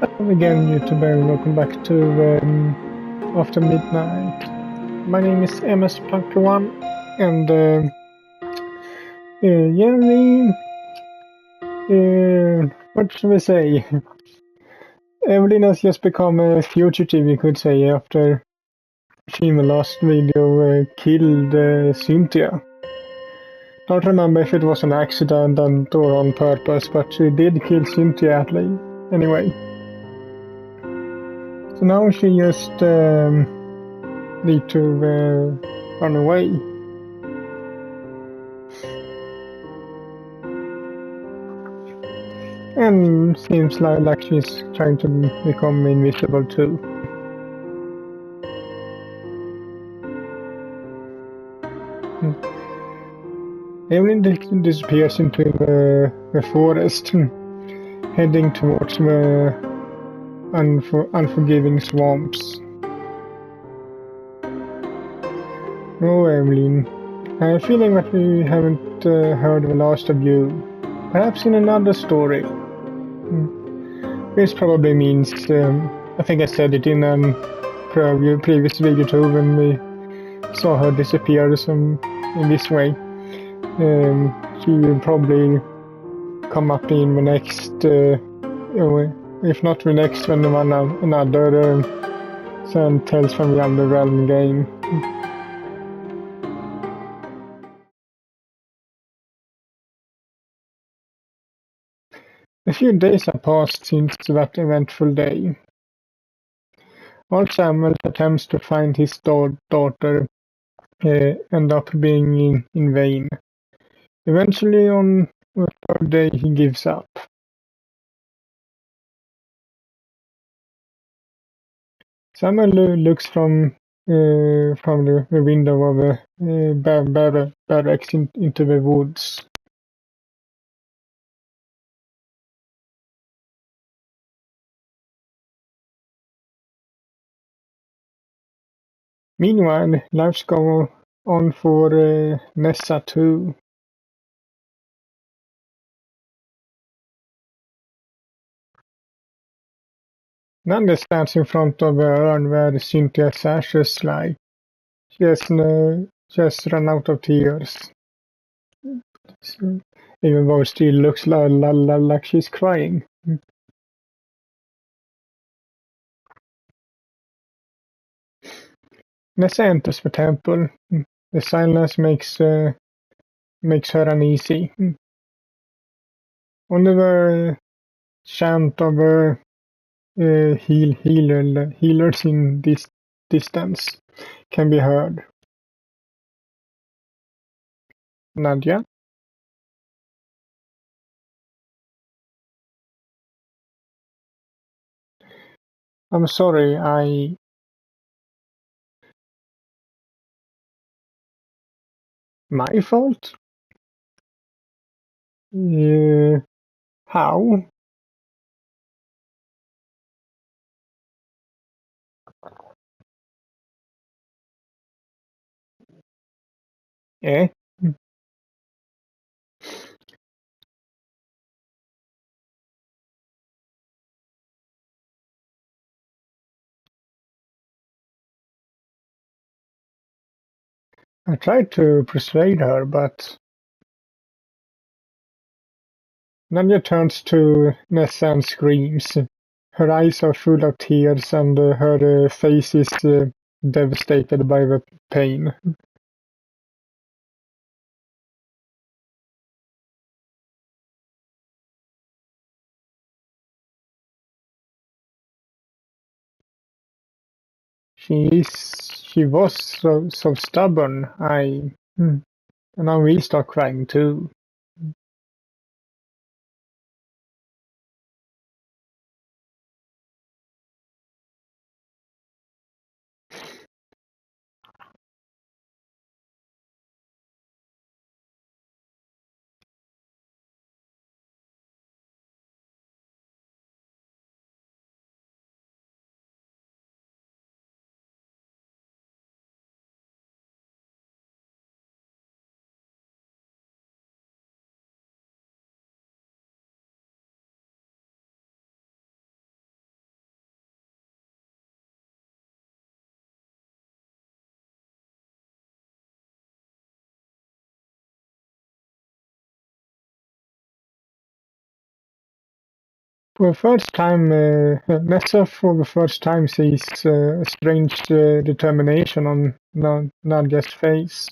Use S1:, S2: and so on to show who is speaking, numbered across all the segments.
S1: Again, YouTube, and welcome back to After Midnight. My name is MS Punker One, and what should we say? Evelyn has just become a fugitive, you could say, after she in the last video killed Cynthia. Don't remember if it was an accident or on purpose, but she did kill Cynthia at least. Anyway. So now she just need to run away. And seems like she's trying to become invisible too. Evelyn disappears into the forest, heading towards the unforgiving swamps. Oh, Evelyn, I have a feeling that we haven't heard the last of you. Perhaps in another story. This probably means, I think I said it in a previous video too, when we saw her disappear in this way. She will probably come up in the next, if not the next, then another Tales from the Underrealm game. A few days have passed since that eventful day. All Samuel's attempts to find his daughter end up being in vain. Eventually, on the third day, he gives up. Samuel looks from the window of a barracks into the woods. Meanwhile, lives go on for Nessa too. Nanda stands in front of the urn where Cynthia's ashes lie. She has run out of tears. So, even though it still looks like she's crying. Nessa enters the temple. The silence makes her uneasy. Only the chant of healers in this distance can be heard. Nadia? I'm sorry, my fault? How? Eh? I tried to persuade her, but Nadia turns to Nessa and screams. Her eyes are full of tears and her face is devastated by the pain. She was so stubborn. And now we start crying too. For the first time, Nessa for the first time sees a strange determination on Nadia's face.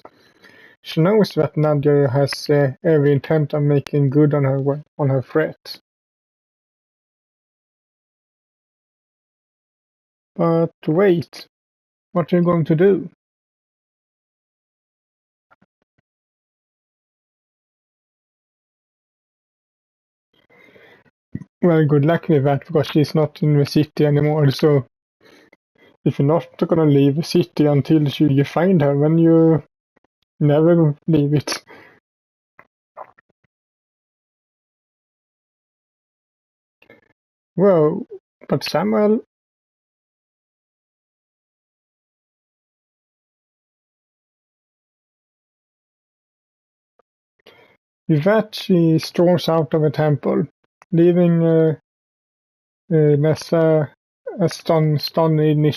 S1: She knows that Nadia has every intent of making good on her threat. But wait, what are you going to do? Well, good luck with that, because she's not in the city anymore, so if you're not gonna leave the city until you find her, then you never leave it. Well, but Samuel, with that she storms out of the temple, leaving Nessa astonished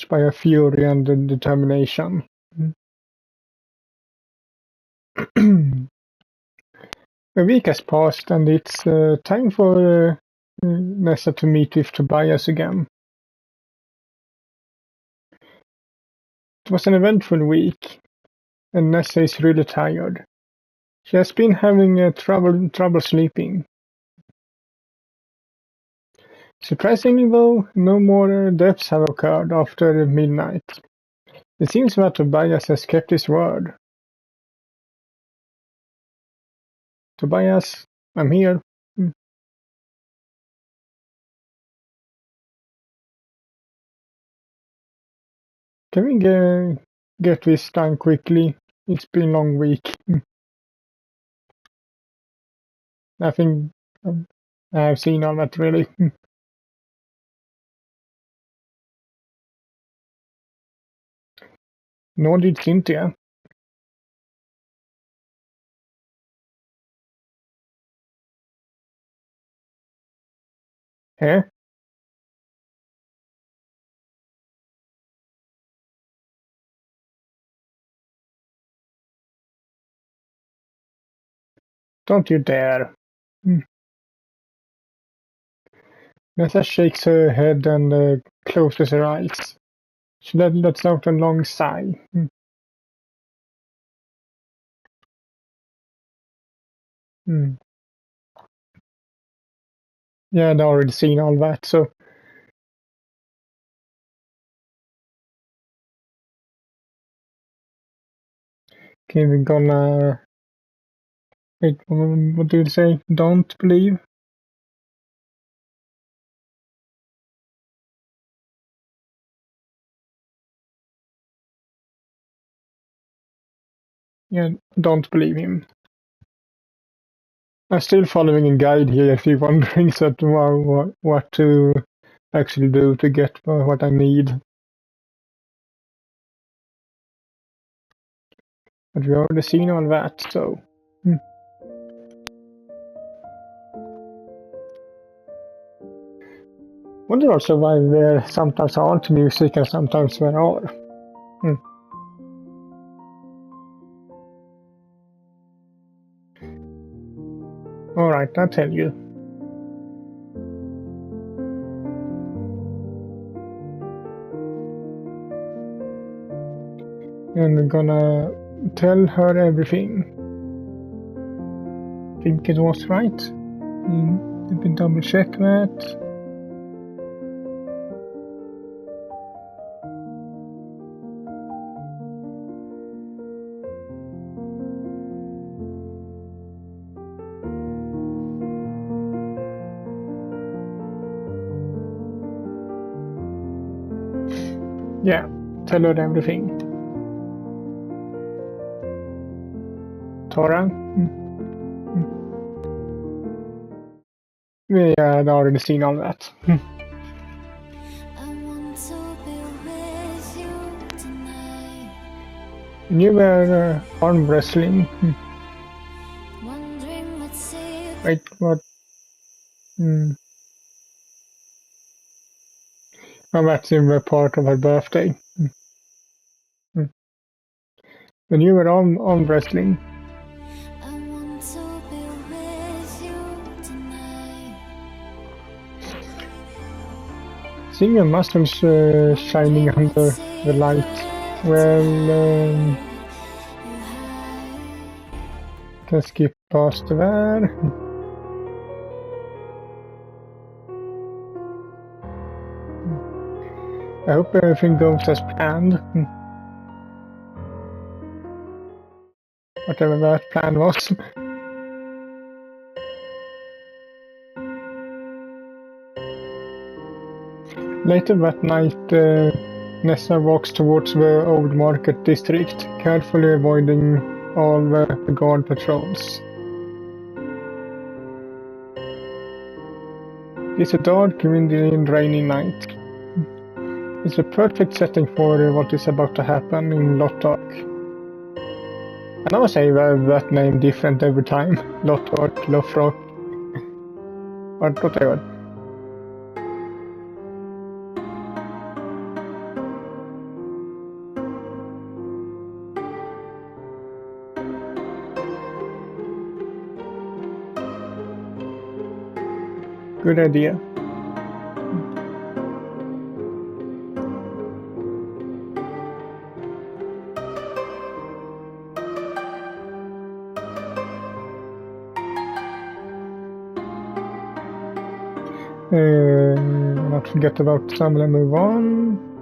S1: by her fury and determination. A week has passed, and it's time for Nessa to meet with Tobias again. It was an eventful week, and Nessa is really tired. She has been having trouble sleeping. Surprisingly though, no more deaths have occurred after midnight. It seems that Tobias has kept his word. Tobias, I'm here. Can we get this done quickly? It's been a long week. I think I've seen all that really. Nor did Cynthia. Eh? Don't you dare. Nessa shakes her head and closes her eyes. She lets out a long sigh. Hmm. Yeah, I'd already seen all that, so. Okay, we're gonna. Wait, what do you say? Don't believe? Yeah, don't believe him. I'm still following a guide here if you're wondering what to actually do to get what I need. But we already seen all that, so. Wonder also why there sometimes aren't music and sometimes there are. Alright, I'll tell you. And we're gonna tell her everything. Think it was right. Let me double check that. Yeah, tell her everything. Tora? Yeah, I'd already seen all that. You were arm wrestling. Wait, what? Oh, that's in the part of her birthday. When you were arm wrestling. see your muscles shining under the light. Well, can skip past there. I hope everything goes as planned. Whatever that plan was. Later that night, Nessa walks towards the old market district, carefully avoiding all the guard patrols. It's a dark, windy and rainy night. It's a perfect setting for what is about to happen in Lothar. I know I say that name different every time. Lothar, Lothar, but whatever. Good idea. Not forget about Samuel and move on.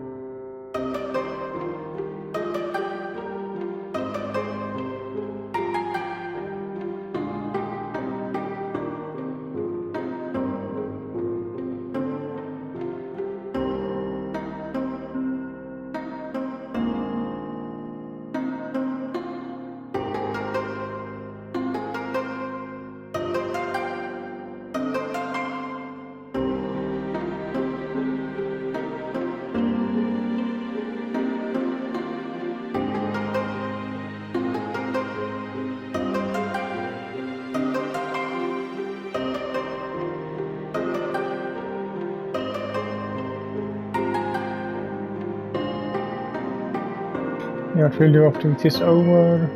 S1: Yeah, really often it is over.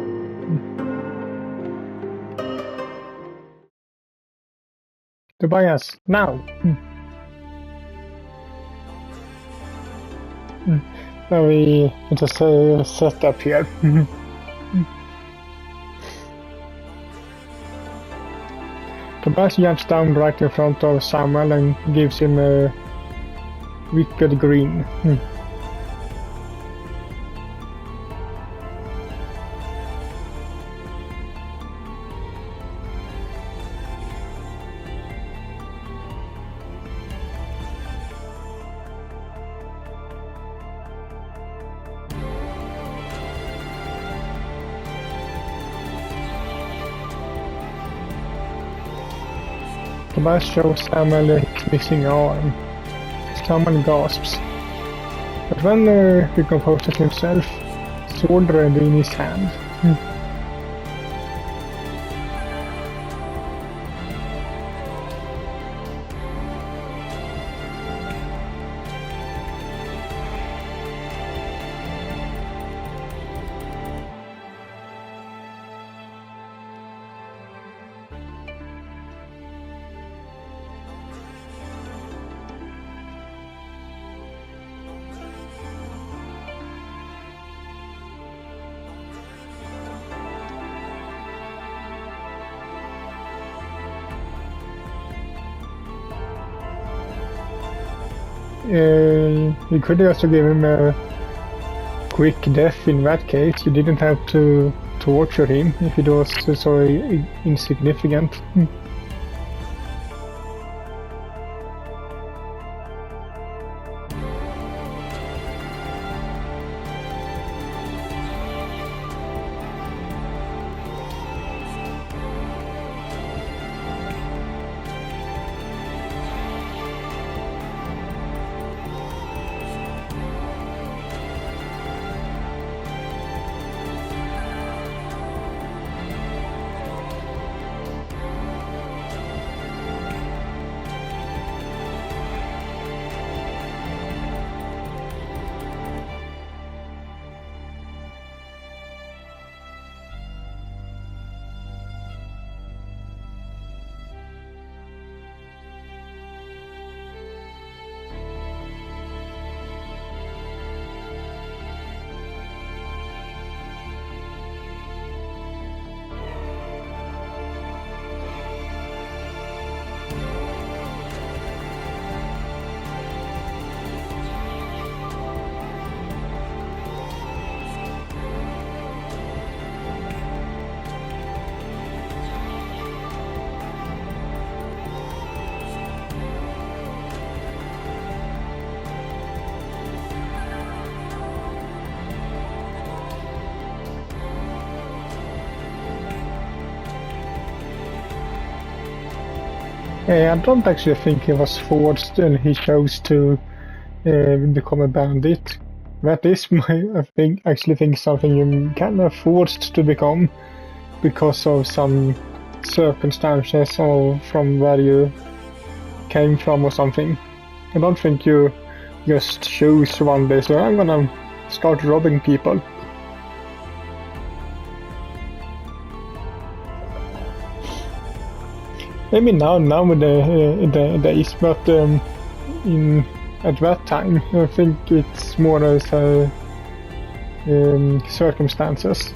S1: Tobias, now! Now we just set up here. Tobias jumps down right in front of Samuel and gives him a wicked grin. Tobias shows Samuel his missing arm. Samuel gasps. But when he composes himself, sword ready in his hand. You could also give him a quick death in that case. You didn't have to torture him if it was so insignificant. I don't actually think he was forced and he chose to become a bandit. That is actually think something you kind of forced to become because of some circumstances or from where you came from or something. I don't think you just choose one day, so I'm gonna start robbing people. Maybe nowadays, but at that time, I think it's more as circumstances.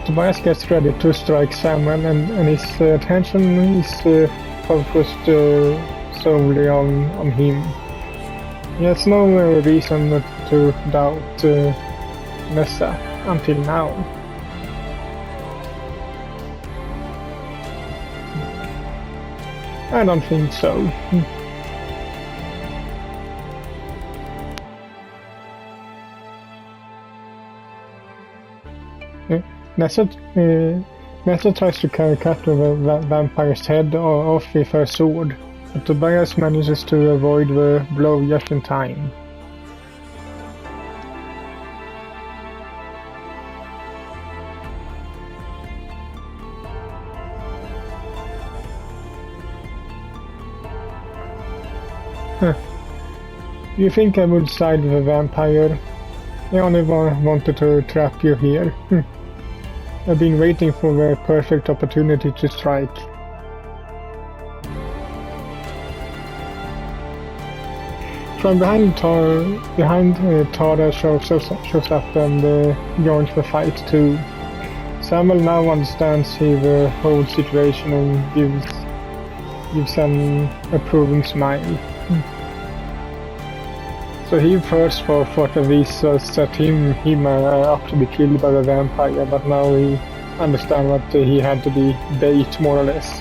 S1: Tobias gets ready to strike Samuel, and his attention is focused solely on him. He has no reason to doubt Nessa until now. I don't think so. Nessa tries to cut the vampire's head off with her sword, but Tobias manages to avoid the blow just in time. You think I would side with a vampire? I only wanted to trap you here. I've been waiting for the perfect opportunity to strike. From behind, Tara shows up and joins the fight too. Samuel now understands the whole situation and gives an approving smile. So he first thought that this set him up to be killed by the vampire, but now he understands that he had to be bait, more or less.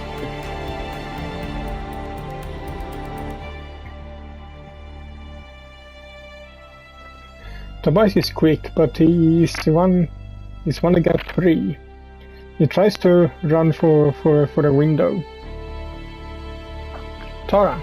S1: Tobias is quick, but he is one against three. He tries to run for the window. Tara.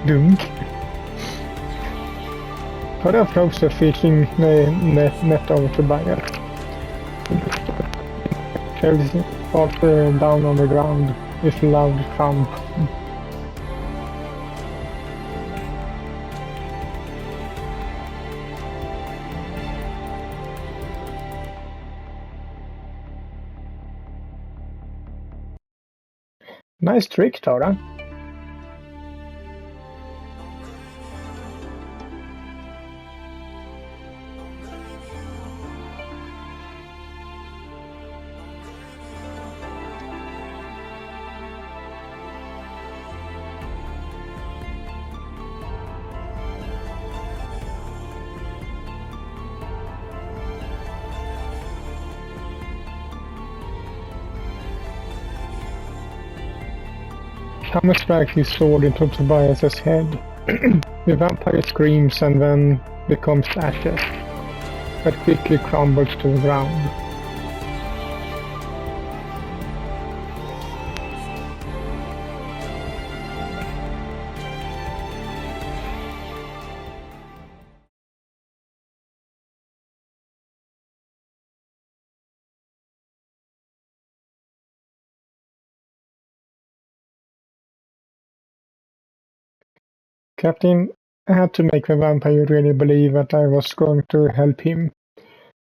S1: Dunk. Tara throws the fishing net over Tobias. Chelsea falls down on the ground with a loud thump. Nice trick, Tara. Thomas strikes his sword into Tobias's head. The vampire screams and then becomes ashes, but quickly crumbles to the ground. Captain, I had to make the vampire really believe that I was going to help him.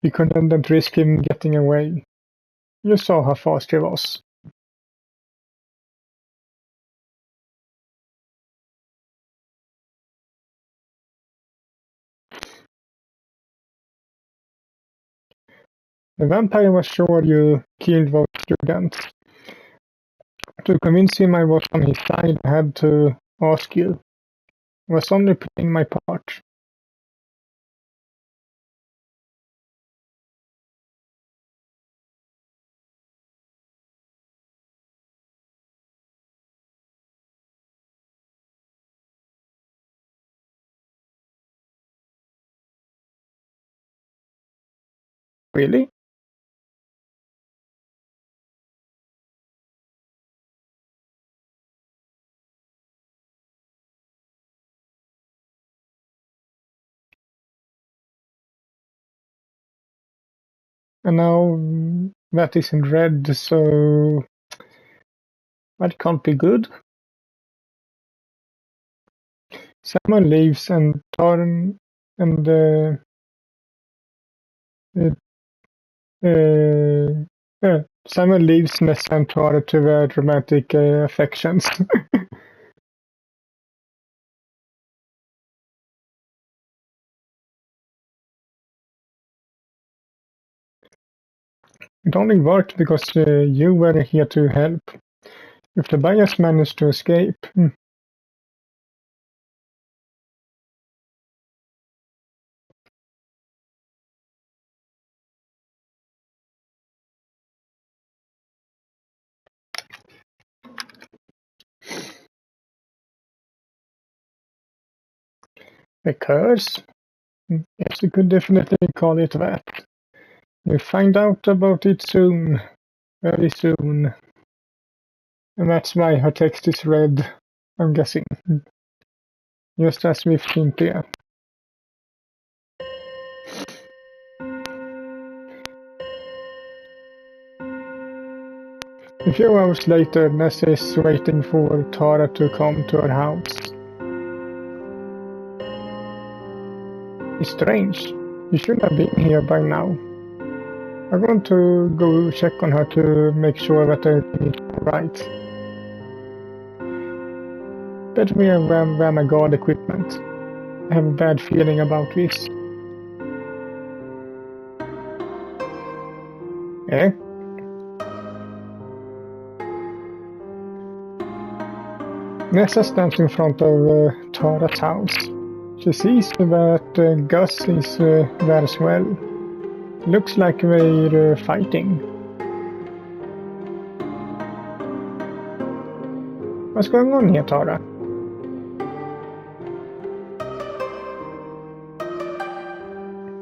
S1: We couldn't risk him getting away. You saw how fast he was. The vampire was sure you killed those students. To convince him I was on his side, I had to ask you. I was only playing my part. Really? And now that is in red, so that can't be good. Someone leaves and Torn and someone leaves Nessa and Tara to their dramatic affections. It only worked because you were here to help. If Tobias managed to escape, a curse? Yes, you could definitely call it that. We'll find out about it soon. Very soon. And that's why her text is red, I'm guessing. Just as with Cynthia. A few hours later, Nessa is waiting for Tara to come to her house. It's strange. You should have been here by now. I'm going to go check on her to make sure that everything is right. Better wear my guard equipment. I have a bad feeling about this. Eh? Nessa stands in front of Tara's house. She sees that Gus is there as well. Looks like they're fighting. What's going on here, Tara?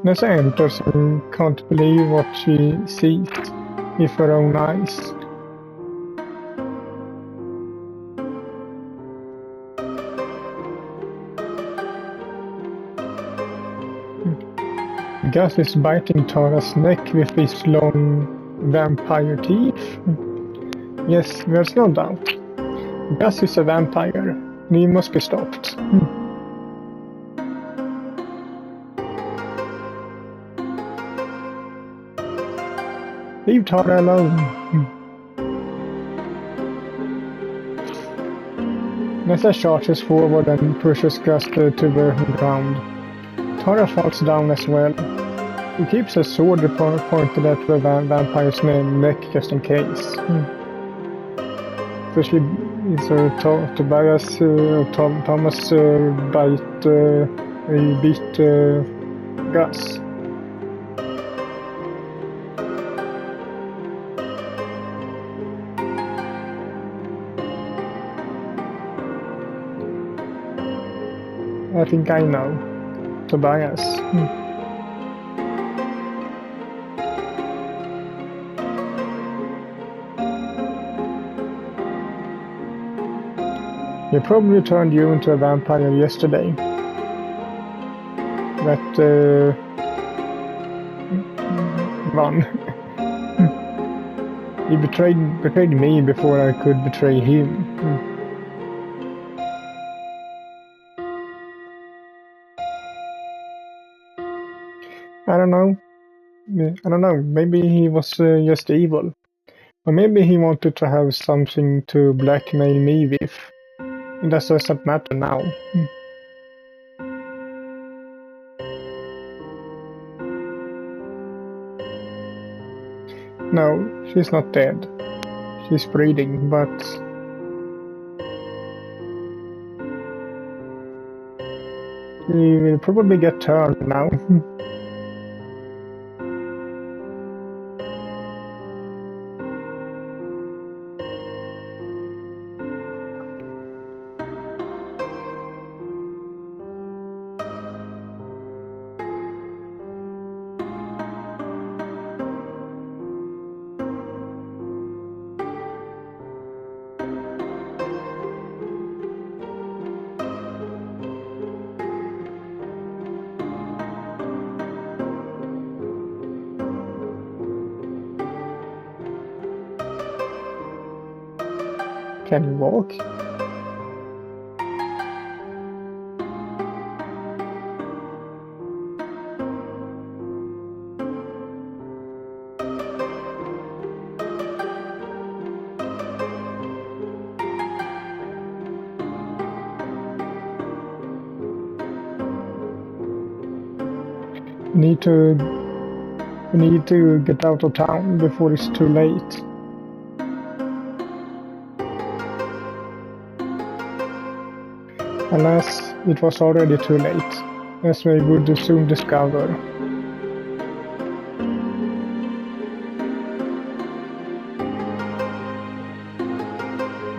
S1: Nessa enters and can't believe what she sees with her own eyes. Gus is biting Tara's neck with his long vampire teeth. Yes, there's no doubt. Gus is a vampire. He must be stopped. Leave Tara alone. Nessa charges forward and pushes Gus to the ground. Tara falls down as well. He keeps a sword pointed at the vampire's neck just in case. So Tobias Thomas beat Gus. I think I know. Tobias. He probably turned you into a vampire yesterday. That one. He betrayed me before I could betray him. I don't know. Maybe he was just evil. Or maybe he wanted to have something to blackmail me with. It doesn't matter now. No, she's not dead. he's breeding, but he will probably get turned now. Can you walk? We need to get out of town before it's too late. Alas, it was already too late, as we would soon discover.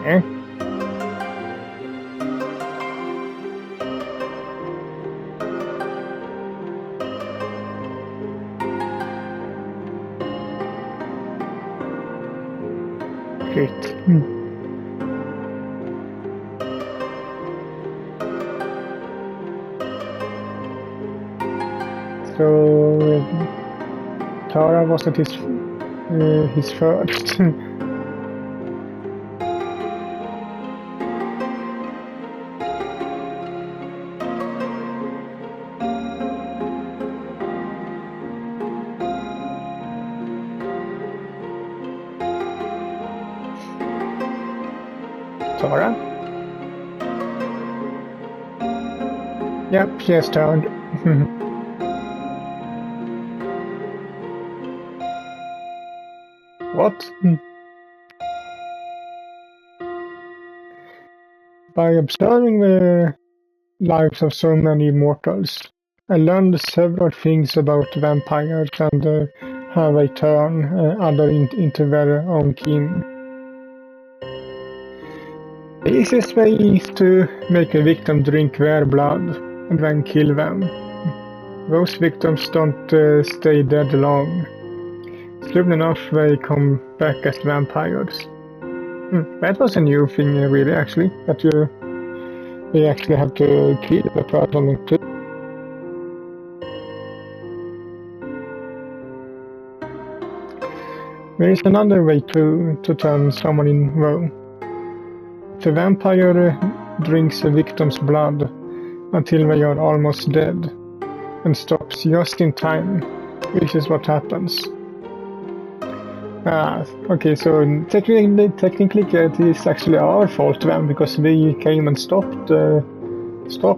S1: Eh? Shit. So Tara wasn't his first. Tara? Yep, she has turned. What? By observing the lives of so many mortals, I learned several things about vampires and how they turn into their own kin. The easiest way is to make a victim drink their blood and then kill them. Those victims don't stay dead long. Soon enough they come back as vampires. That was a new thing really actually, that you actually have to kill the person too. There is another way to turn someone in though. The vampire drinks a victim's blood until they are almost dead and stops just in time, which is what happens. Okay, so technically it is actually our fault then, because we came and stopped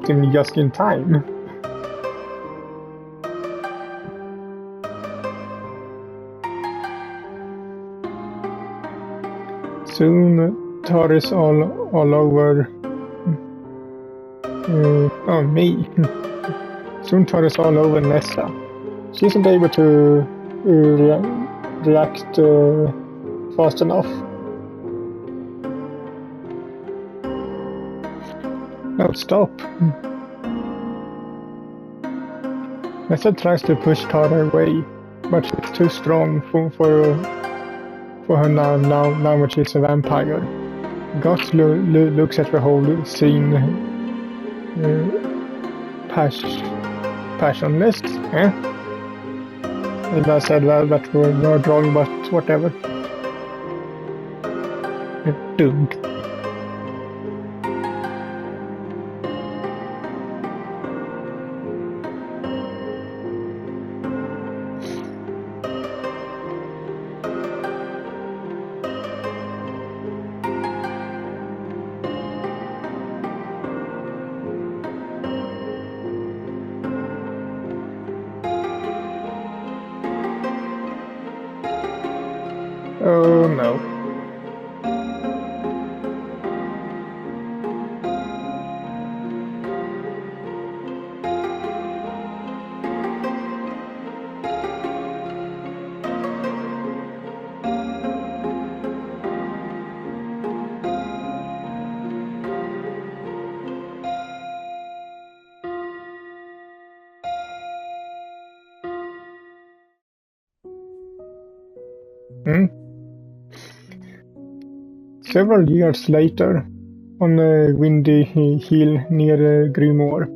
S1: him just in time. Soon Tar is all over me. Soon Tar is all over Nessa. She isn't able to react fast enough. No, stop. Nessa tries to push Tara away, but she's too strong for her now that she's a vampire. Gus looks at the whole scene passionless. Maybe I said that we're not wrong, but whatever. You're doomed. Oh no. Hmm? Several years later, on a windy hill near Grimoire,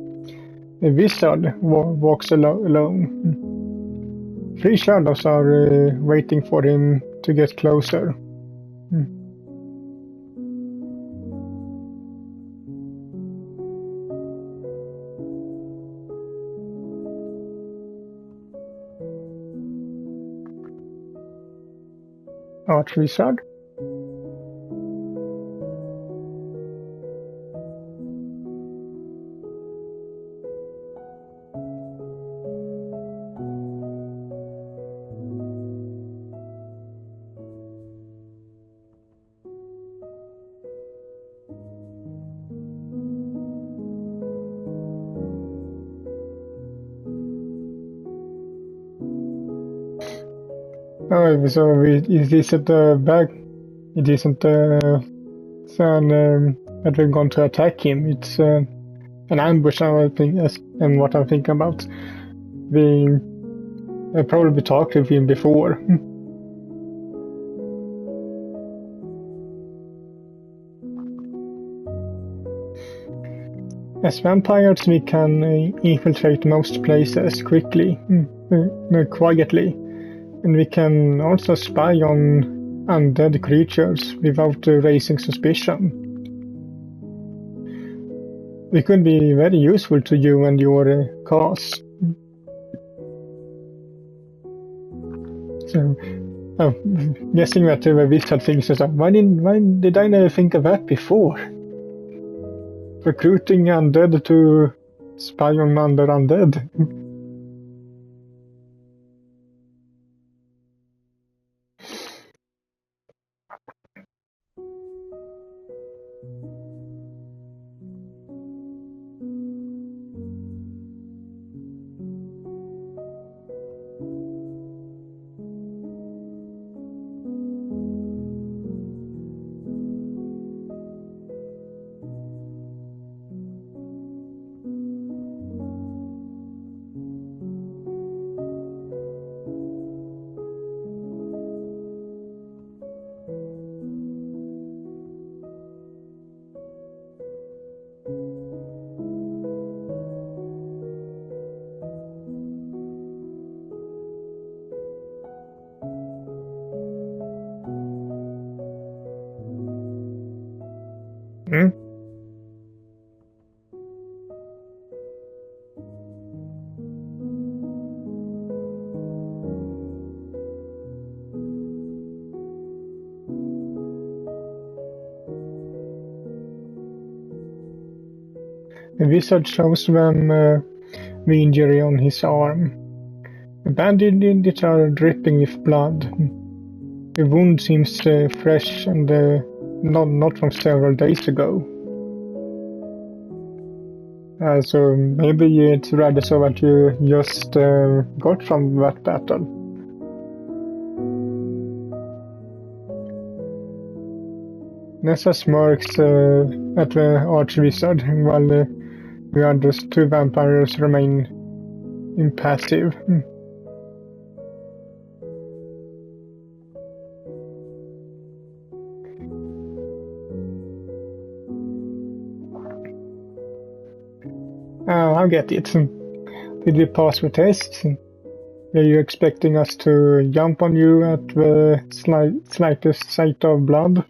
S1: a wizard walks alone. Three shadows are waiting for him to get closer. Archwizard? Oh, so it isn't it isn't son that we're going to attack him. It's an ambush, I think, and what I'm thinking about. We probably talked with him before. As vampires, we can infiltrate most places quickly, quietly, and we can also spy on undead creatures without raising suspicion. We could be very useful to you and your cause. So, guessing that the wizard thinks, why did I never think of that before? Recruiting undead to spy on other undead. Hmm? The wizard shows them the injury on his arm. The bandages are dripping with blood. The wound seems fresh and not from several days ago. So maybe it's rather so that you just got from that battle. Nessa smirks at the archwizard while the other two vampires remain impassive. I get it. Did we pass the test? Were you expecting us to jump on you at the slightest sight of blood?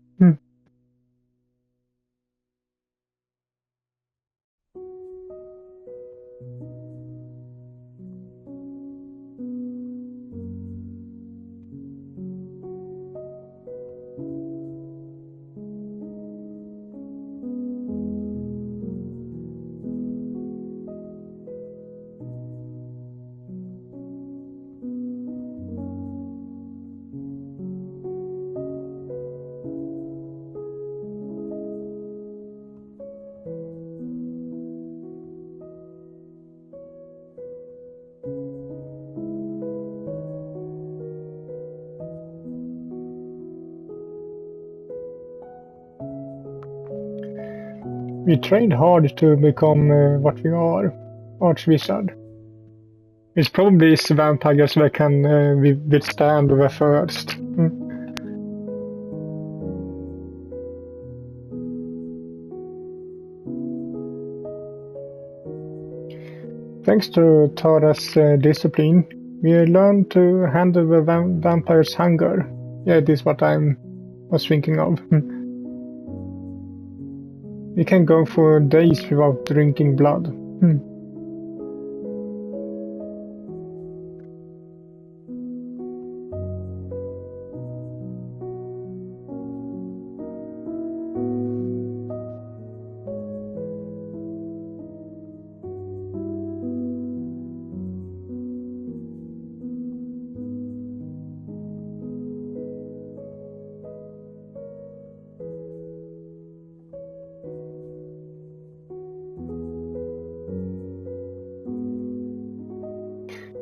S1: We trained hard to become what we are, Archwizard. It's probably these vampires that can withstand the first. Thanks to Tara's discipline, we learned to handle the vampire's hunger. Yeah, this is what I was thinking of. We can go for days without drinking blood.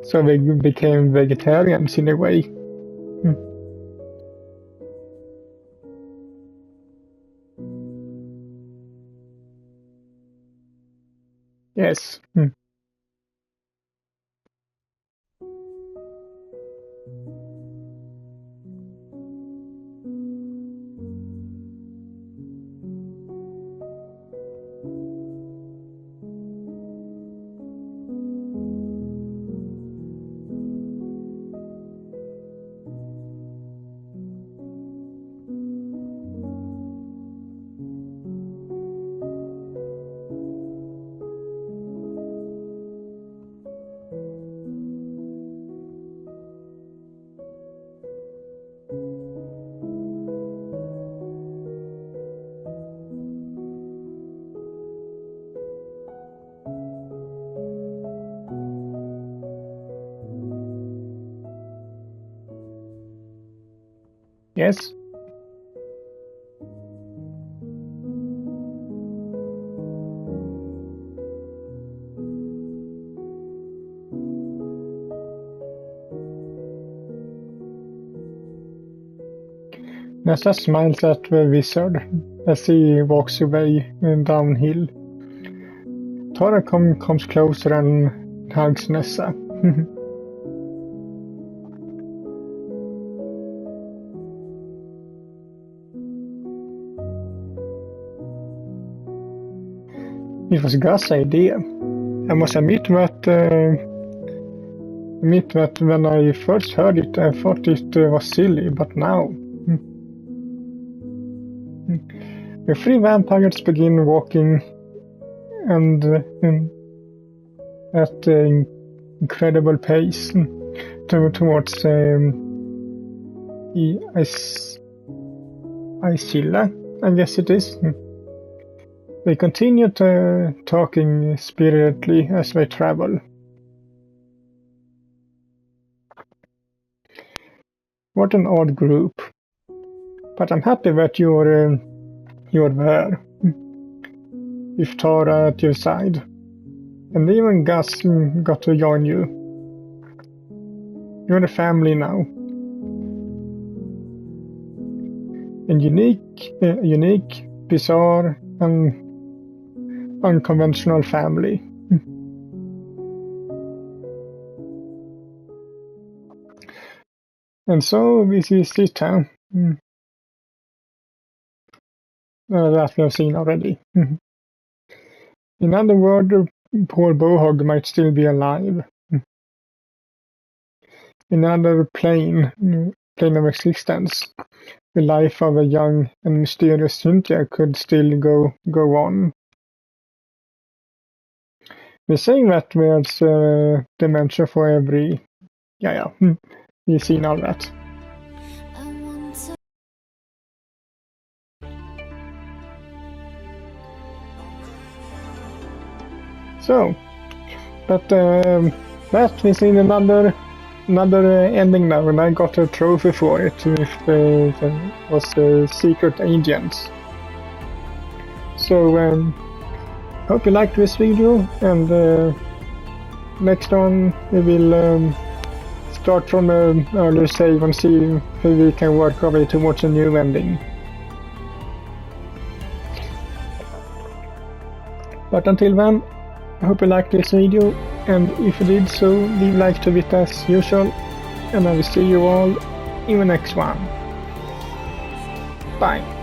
S1: So we became vegetarians in a way. Yes. Yes. Nessa smiles at the wizard as he walks away downhill. Tara comes closer and hugs Nessa. It was Gus' idea. I must admit that when I first heard it, I thought it was silly, but now... The three vampires begin walking and at an incredible pace towards Isilla, I guess it is. They continue talking spiritedly as they travel. What an odd group. But I'm happy that you're there, with Tara at your side. And even Gus got to join you. You're a family now. A unique, bizarre, and unconventional family. And so this is it, huh? That we have seen already. In other words, poor Bohog might still be alive. In another plane of existence, the life of a young and mysterious Cynthia could still go on. They say that there's a dimension for every... Yeah. We've seen all that. So, but that is in another ending now, and I got a trophy for it. It was Secret Agents. So, hope you liked this video, and next on we will start from an earlier save and see if we can work our way towards a new ending. But until then, I hope you liked this video, and if you did so, leave a like to it as usual, and I will see you all in the next one. Bye.